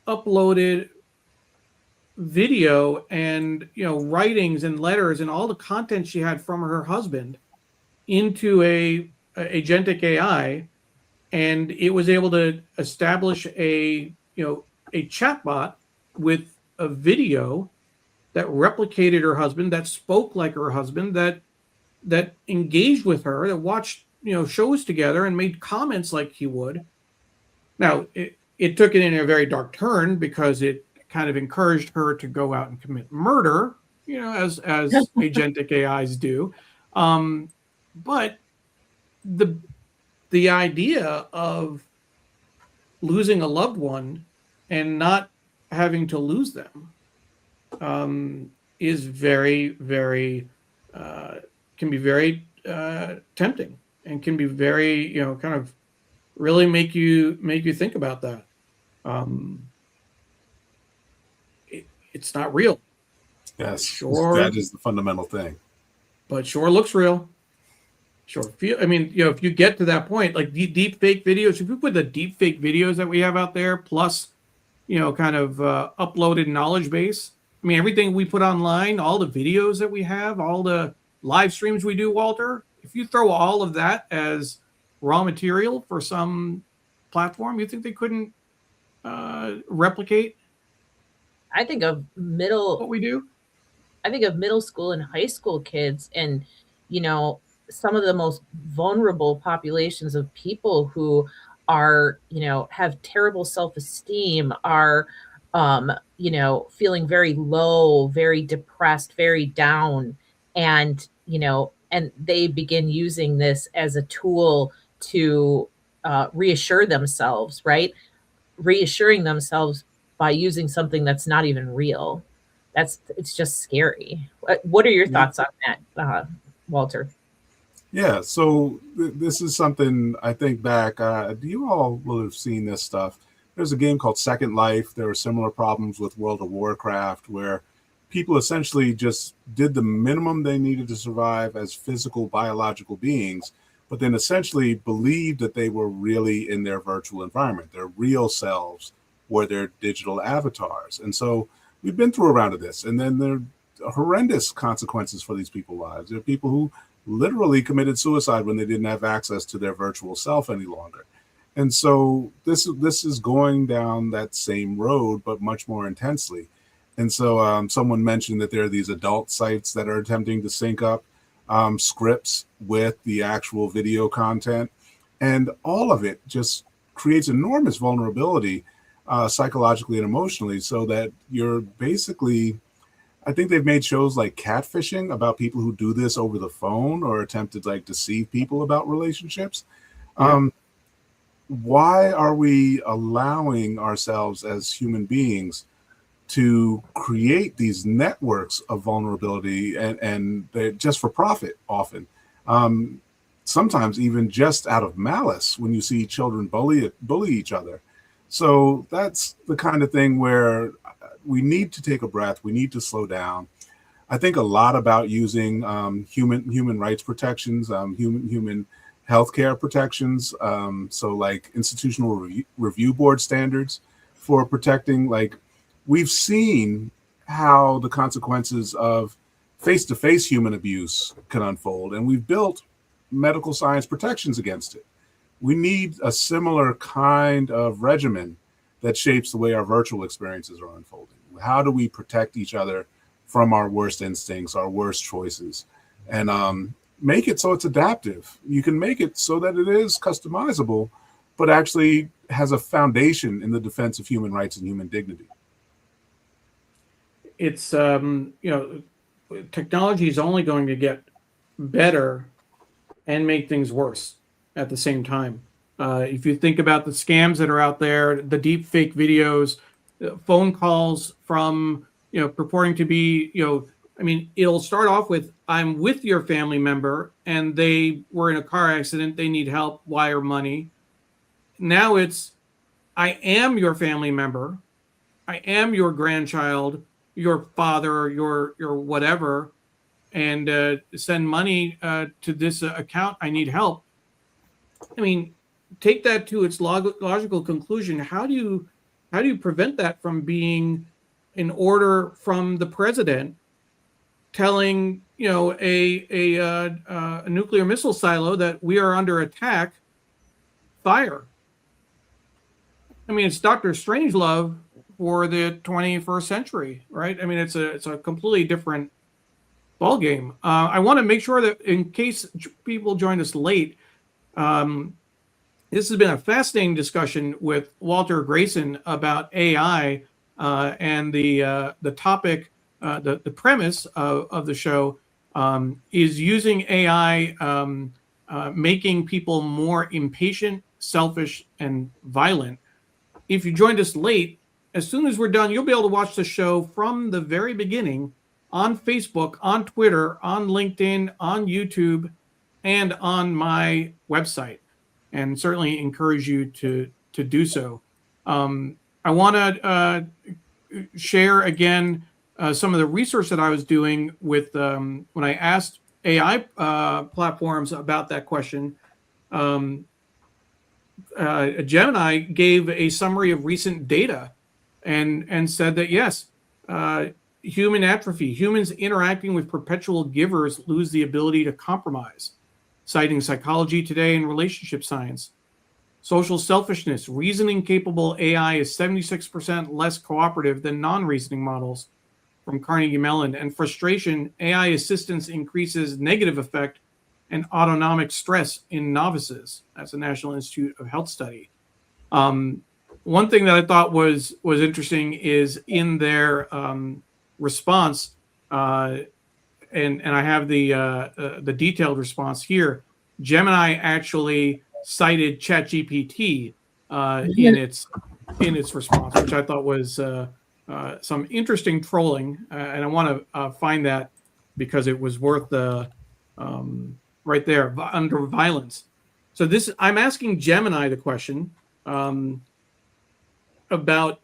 uploaded video and writings and letters and all the content she had from her husband into a agentic AI, and it was able to establish a chatbot with a video that replicated her husband, that spoke like her husband, that engaged with her, that watched shows together and made comments like he would. Now, it took it in a very dark turn because it kind of encouraged her to go out and commit murder, as agentic AIs do. But the idea of losing a loved one and not having to lose them is very, very can be very tempting, and can be very, kind of really make you think about that. It's not real. Yes, sure, that is the fundamental thing. But sure looks real. Sure. If you get to that point, like the deep fake videos, if you put the deep fake videos that we have out there, plus, kind of uploaded knowledge base. I mean, everything we put online, all the videos that we have, all the live streams we do, Walter, if you throw all of that as raw material for some platform, you think they couldn't replicate I think of what we do? I think of middle school and high school kids, and some of the most vulnerable populations of people who are, have terrible self-esteem, are feeling very low, very depressed, very down, and and they begin using this as a tool to reassure themselves, right? Reassuring themselves by using something that's not even real. It's just scary. What are your thoughts on that, Walter? Yeah, so this is something I think back. You all will have seen this stuff. There's a game called Second Life. There were similar problems with World of Warcraft, where people essentially just did the minimum they needed to survive as physical, biological beings, but then essentially believed that they were really in their virtual environment. Their real selves were their digital avatars. And so we've been through a round of this, and then there are horrendous consequences for these people's lives. There are people who literally committed suicide when they didn't have access to their virtual self any longer. And so this is going down that same road, but much more intensely. And so someone mentioned that there are these adult sites that are attempting to sync up scripts with the actual video content. And all of it just creates enormous vulnerability psychologically and emotionally, so that you're basically, I think they've made shows like catfishing about people who do this over the phone or attempt to like deceive people about relationships. Yeah. Why are we allowing ourselves as human beings to create these networks of vulnerability, and they're just for profit often? Sometimes even just out of malice, when you see children bully each other. So that's the kind of thing where we need to take a breath. We need to slow down. I think a lot about using human rights protections, human healthcare protections. So like institutional review board standards for protecting, like we've seen how the consequences of face-to-face human abuse can unfold, and we've built medical science protections against it. We need a similar kind of regimen that shapes the way our virtual experiences are unfolding. How do we protect each other from our worst instincts, our worst choices, and make it so it's adaptive? You can make it so that it is customizable, but actually has a foundation in the defense of human rights and human dignity. It's, technology is only going to get better and make things worse at the same time. If you think about the scams that are out there, the deep fake videos, phone calls from, purporting to be, it'll start off with, I'm with your family member and they were in a car accident, they need help, wire money. Now it's, I am your family member, I am your grandchild, your father, your whatever, and send money to this account, I need help. Take that to its logical conclusion. How do you prevent that from being an order from the president telling a nuclear missile silo that we are under attack? Fire. It's Dr. Strangelove for the 21st century, right? It's a completely different ballgame. I want to make sure that in case people join us late, This has been a fascinating discussion with Walter Greason about AI, and the topic, the premise of the show is using AI, making people more impatient, selfish, and violent. If you joined us late, as soon as we're done, you'll be able to watch the show from the very beginning on Facebook, on Twitter, on LinkedIn, on YouTube, and on my website, and certainly encourage you to do so. I want to share again some of the research that I was doing with when I asked AI platforms about that question. Gemini gave a summary of recent data and said that yes, human atrophy, humans interacting with perpetual givers lose the ability to compromise, citing Psychology Today and relationship science. Social selfishness, reasoning capable AI is 76% less cooperative than non-reasoning models, from Carnegie Mellon. And frustration, AI assistance increases negative affect and autonomic stress in novices. That's a National Institute of Health study. One thing that I thought was interesting is in their response, and I have the detailed response here. Gemini actually cited ChatGPT in its response, which I thought was some interesting trolling, and I want to find that because it was worth the right there under violence. So I'm asking Gemini the question about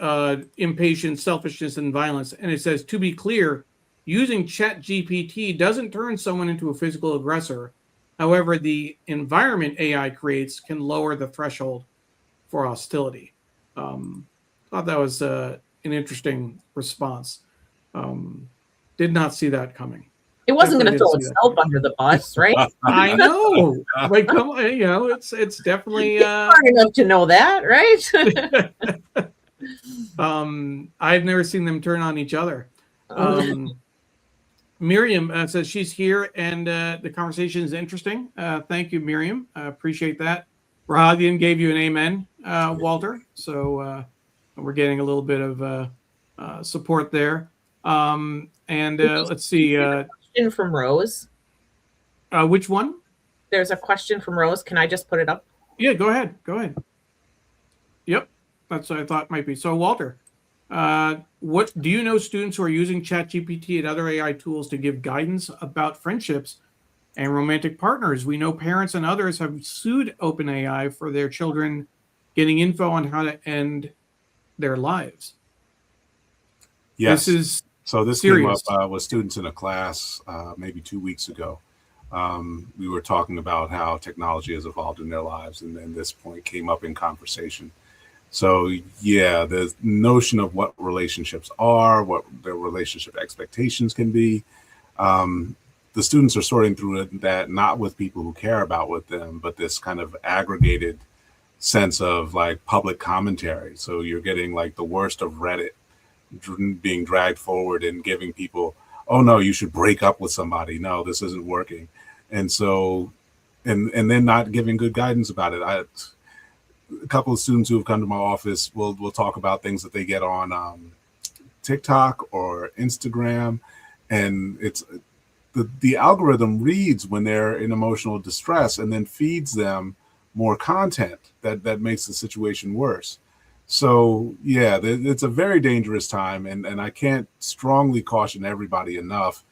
impatience, selfishness, and violence, and it says, to be clear, using ChatGPT doesn't turn someone into a physical aggressor. However, the environment AI creates can lower the threshold for hostility. Thought that was an interesting response. Did not see that coming. It wasn't going to throw itself under the bus, right? I know. Like, come on, it's definitely smart enough to know that, right? I've never seen them turn on each other. Miriam says she's here and the conversation is interesting. Thank you, Miriam. I appreciate that. Rahadian gave you an amen, Walter. So we're getting a little bit of support there. Let's see. Question from Rose. Which one? There's a question from Rose. Can I just put it up? Yeah, go ahead. Go ahead. Yep, that's what I thought might be. So, Walter, what do you know students who are using ChatGPT and other AI tools to give guidance about friendships and romantic partners? We know parents and others have sued OpenAI for their children getting info on how to end their lives. Yes. This serious. Came up with students in a class maybe 2 weeks ago. We were talking about how technology has evolved in their lives, and then this point came up in conversation. So yeah, the notion of what relationships are, what their relationship expectations can be. The students are sorting through that not with people who care about with them, but this kind of aggregated sense of like public commentary. So you're getting like the worst of Reddit being dragged forward and giving people, oh no, you should break up with somebody. No, this isn't working. And so, and then not giving good guidance about it. A couple of students who have come to my office will talk about things that they get on TikTok or Instagram, and it's the algorithm reads when they're in emotional distress and then feeds them more content that makes the situation worse. So yeah, it's a very dangerous time, and I can't strongly caution everybody enough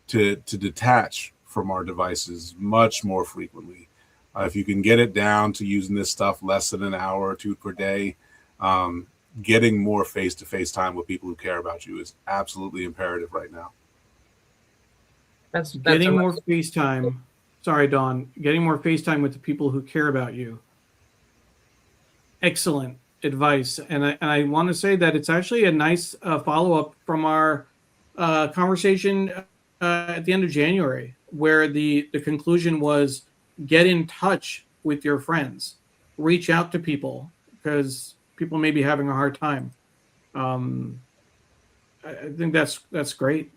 to detach from our devices much more frequently. If you can get it down to using this stuff less than an hour or two per day, getting more face-to-face time with people who care about you is absolutely imperative right now. That's getting more FaceTime. Sorry, Dawn. Getting more FaceTime with the people who care about you. Excellent advice, and I want to say that it's actually a nice follow-up from our conversation at the end of January, where the conclusion was get in touch with your friends, reach out to people because people may be having a hard time. I think that's great.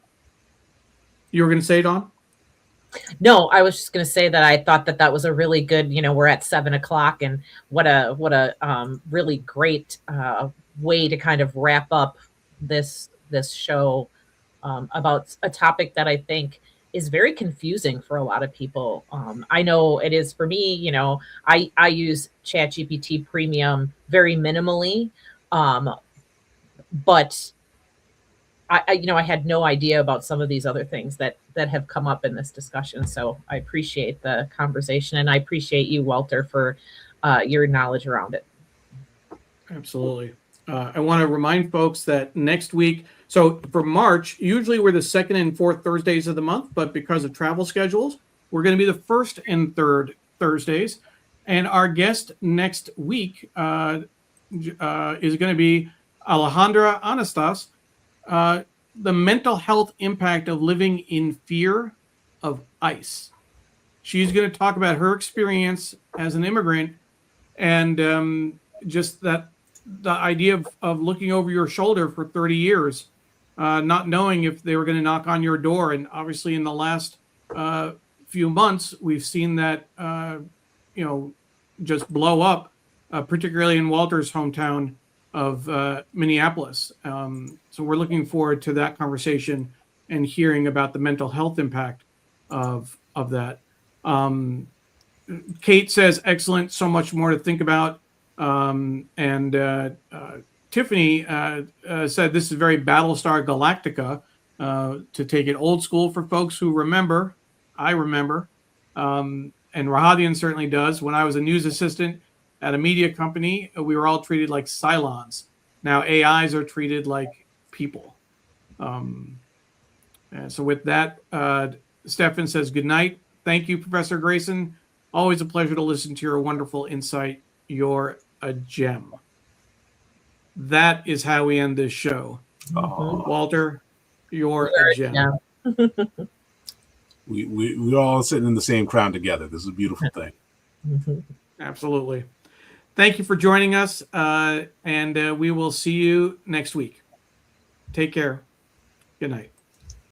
You were going to say, Dawn? No, I was just going to say that I thought that that was a really good, we're at 7 o'clock, and what a really great way to kind of wrap up this show about a topic that I think is very confusing for a lot of people. I know it is for me. I use ChatGPT Premium very minimally, but I had no idea about some of these other things that have come up in this discussion. So I appreciate the conversation, and I appreciate you, Walter, for your knowledge around it. Absolutely. I want to remind folks that next week, so for March, usually we're the second and fourth Thursdays of the month, but because of travel schedules, we're going to be the first and third Thursdays. And our guest next week is going to be Alejandra Anastas, the mental health impact of living in fear of ICE. She's going to talk about her experience as an immigrant and just that the idea of looking over your shoulder for 30 years, not knowing if they were going to knock on your door. And obviously in the last few months, we've seen that, just blow up, particularly in Walter's hometown of Minneapolis. So we're looking forward to that conversation and hearing about the mental health impact of that. Kate says, excellent, so much more to think about. And Tiffany said this is very Battlestar Galactica, to take it old school for folks who remember. I remember. And Rahadian certainly does. When I was a news assistant at a media company, we were all treated like Cylons. Now AIs are treated like people. And so with that, Stefan says good night. Thank you, Professor Greason. Always a pleasure to listen to your wonderful insight. You're a gem. That is how we end this show. Oh. Walter, you're a gem. Yeah. We're all sitting in the same crown together. This is a beautiful thing. Absolutely. Thank you for joining us, and we will see you next week. Take care. Good night.